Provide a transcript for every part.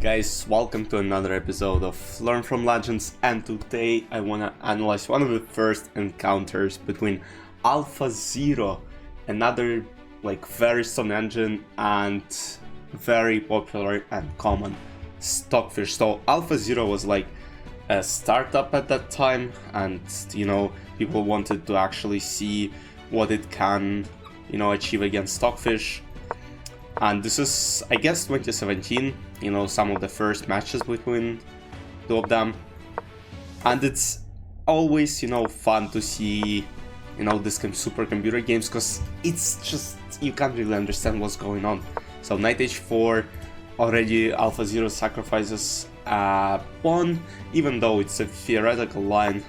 Guys, welcome to another episode of Learn from Legends, and today I want to analyze one of the first encounters between Alphazero, another very strong engine, and very popular and common Stockfish. So Alphazero was like a startup at that time, and people wanted to actually see what it can achieve against Stockfish. And this is, I guess, 2017, some of the first matches between two of them. And it's always, fun to see, this supercomputer games, because it's just, you can't really understand what's going on. So Knight h4, already Alphazero sacrifices a pawn, even though it's a theoretical line,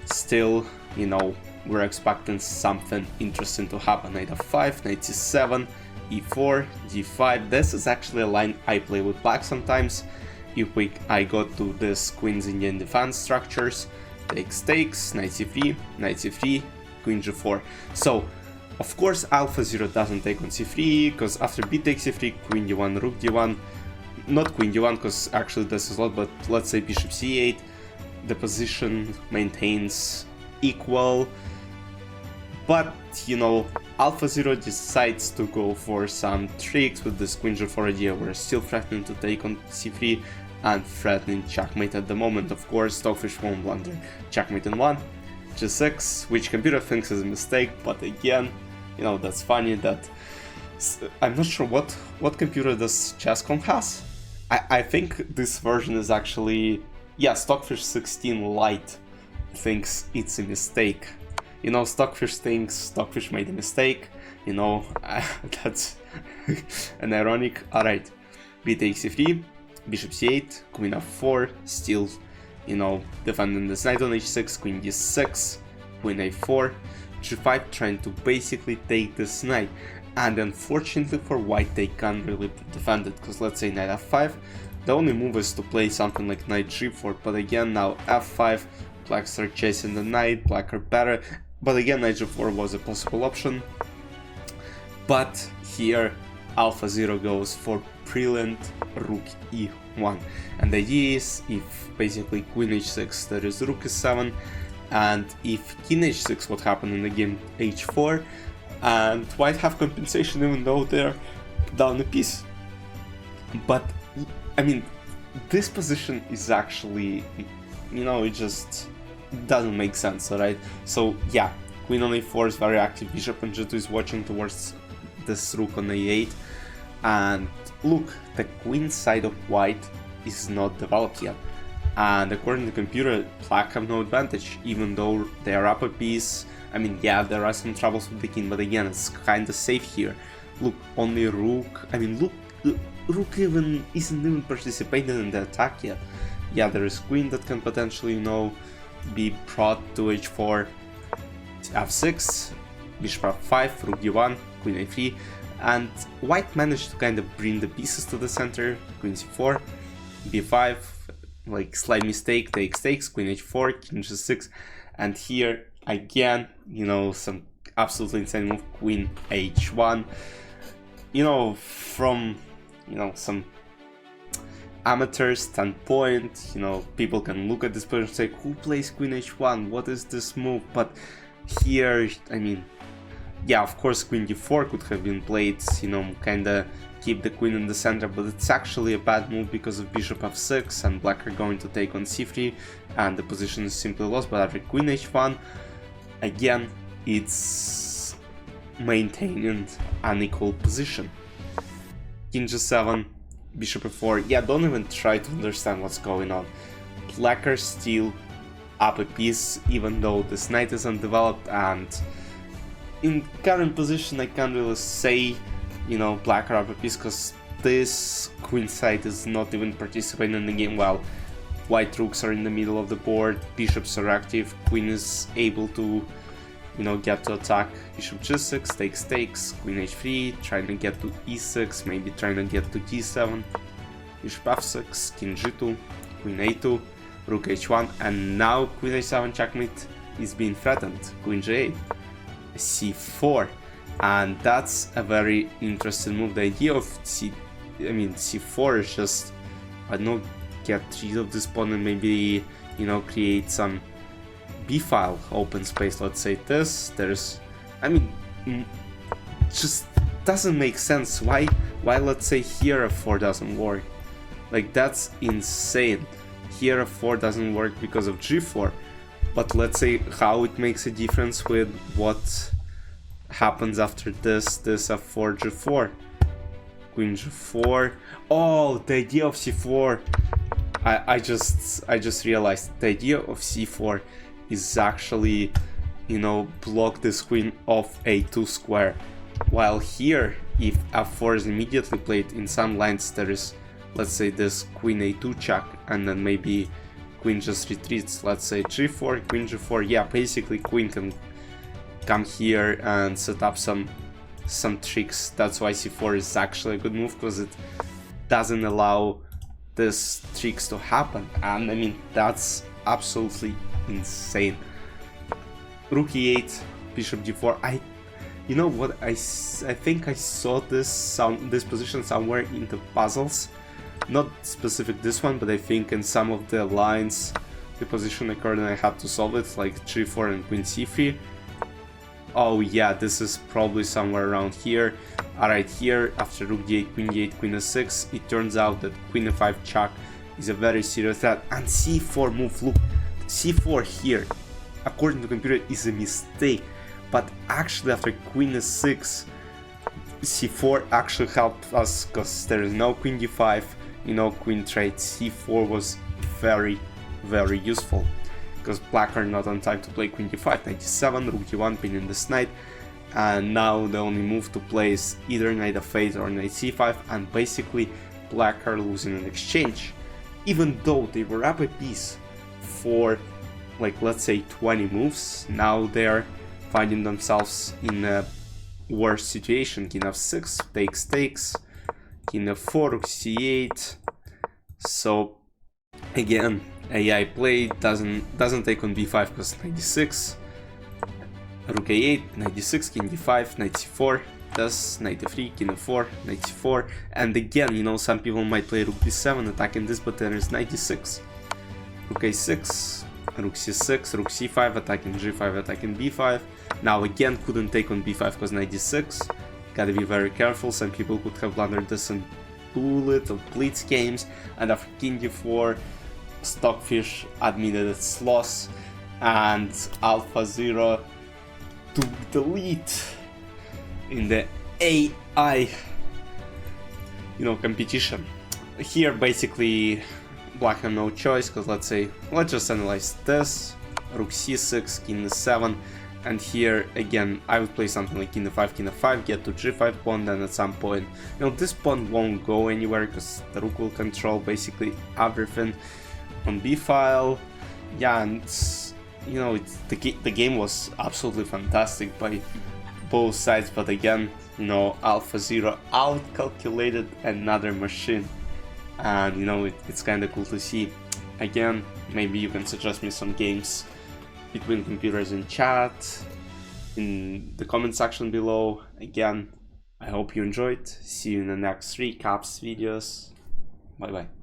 still, we're expecting something interesting to happen. Knight f5, Knight c7, e4, d5. This is actually a line I play with black sometimes. If I go to this Queen's Indian defense structures, takes, knight c3, queen g4. So, of course, Alphazero doesn't take on c3, because after b takes c3, queen d1, rook d1, not queen d1, because actually this is a lot, but let's say bishop c8, the position maintains equal. But, Alphazero decides to go for some tricks with this queen g4 idea. We're still threatening to take on c3 and threatening checkmate at the moment. Of course, Stockfish won't blunder checkmate in 1, g6, which computer thinks is a mistake, but again, that's funny that... I'm not sure what computer this chess.com has. I think this version is actually... yeah, Stockfish 16 Lite thinks it's a mistake. Stockfish thinks Stockfish made a mistake, that's an ironic. Alright, b takes c3, bishop c8, queen f4, still, defending this knight on h6, queen d6, queen a4, g5, trying to basically take this knight. And unfortunately for white, they can't really defend it, because let's say knight f5, the only move is to play something like knight g4, but again, now f5, black start chasing the knight, black are better. But again, knight g4 was a possible option. But here, Alphazero goes for brilliant rook e1. And the idea is, if basically queen h6, there is rook e7, and if king h6, what happened in the game h4, and white have compensation even though they're down a piece. But, I mean, this position is actually, it just doesn't make sense, alright? So yeah, queen on a4 is very active, bishop on g2 is watching towards this rook on a8, and look, the queen side of white is not developed yet, and according to the computer, black have no advantage, even though they are up a piece. I mean, yeah, there are some troubles with the king, but again, it's kinda safe here. Look, only rook, rook isn't even participating in the attack yet. Yeah, there is queen that can potentially, be brought to h4, f6, bishop f5, rook d1, queen a3, and white managed to kind of bring the pieces to the center, queen c4, b5, slight mistake, takes, queen h4, king g6, and here, again, some absolutely insane move, queen h1, from, some amateur standpoint, people can look at this position and say, who plays queen h1, what is this move? But here, I mean, yeah, of course queen d4 could have been played, kinda keep the queen in the center, but it's actually a bad move because of bishop f6 and black are going to take on c3 and the position is simply lost. But after queen h1, again, it's maintaining an equal position. King g7, bishop f4, yeah, don't even try to understand what's going on. Black are still up a piece, even though this knight is undeveloped, and in current position I can't really say, black are up a piece, because this queen side is not even participating in the game well. White rooks are in the middle of the board, bishops are active, queen is able to, get to attack. Bishop g6, takes, queen h3, trying to get to e6, maybe trying to get to d7, bishop f6, king g2, queen a2, rook h1, and now queen h7 checkmate is being threatened, queen g8, c4, and that's a very interesting move. The idea of c4 is just I don't know, get rid of this pawn and maybe, you know, create some b-file open space. Let's say this. There's, I mean, just doesn't make sense. Why let's say here f4 doesn't work? Like, that's insane. Here f4 doesn't work because of g4. But let's say how it makes a difference with what happens after this f4 g4. Queen g4. Oh, the idea of c4. I just realized the idea of c4 is actually, you know, block this queen off a2 square. While here, if f4 is immediately played, in some lines there is, let's say, this queen a2 check, and then maybe queen just retreats. Let's say g4, queen g4. Yeah, basically queen can come here and set up some tricks. That's why c4 is actually a good move, because it doesn't allow these tricks to happen. And I mean, that's absolutely insane. Rook e8, bishop d4. You know what? I think I saw this position somewhere in the puzzles. Not specific this one, but I think in some of the lines the position occurred and I had to solve it, like g4 and queen c3. Oh yeah, this is probably somewhere around here. Alright, here, after rook d8, queen s6, it turns out that queen f5 check is a very serious threat. And c4 move, look, c4 here, according to the computer, is a mistake. But actually, after queen s6, c4 actually helped us, because there is no queen d5, you know, queen trade. c4 was very, very useful, because black are not on time to play queen d5, knight d7, rook d1, pinning this knight, and now the only move to play is either knight f8 or knight c5, and basically black are losing an exchange. Even though they were up a piece for, like, let's say 20 moves, now they're finding themselves in a worse situation. King f6, takes, king f4, rook c8. So again, AI play doesn't take on b5 because knight d6, rook a8, knight d6, king d5, knight c4, thus knight f3, king f4, knight c4, and again, you know, some people might play rook b7 attacking this, but there is knight d6, rook a6, rook c6, rook c5, attacking g5, attacking b5. Now again, couldn't take on b5 because knight d6. Gotta be very careful. Some people could have blundered this in bullet or blitz games, and after king d4, Stockfish admitted its loss, and Alphazero took the lead in the AI, you know, competition. Here, basically, black have no choice, because let's just analyze this. Rook c6, king e7, and here again I would play something like king f5, get to g5 pawn, then at some point, you know, this pawn won't go anywhere because the rook will control basically everything on b-file. Yeah, and you know, the game was absolutely fantastic by both sides, but again, you know, Alphazero outcalculated another machine. And you know, it's kind of cool to see. Again, maybe you can suggest me some games between computers in chat, in the comment section below. Again, I hope you enjoyed. See you in the next recaps videos. Bye bye.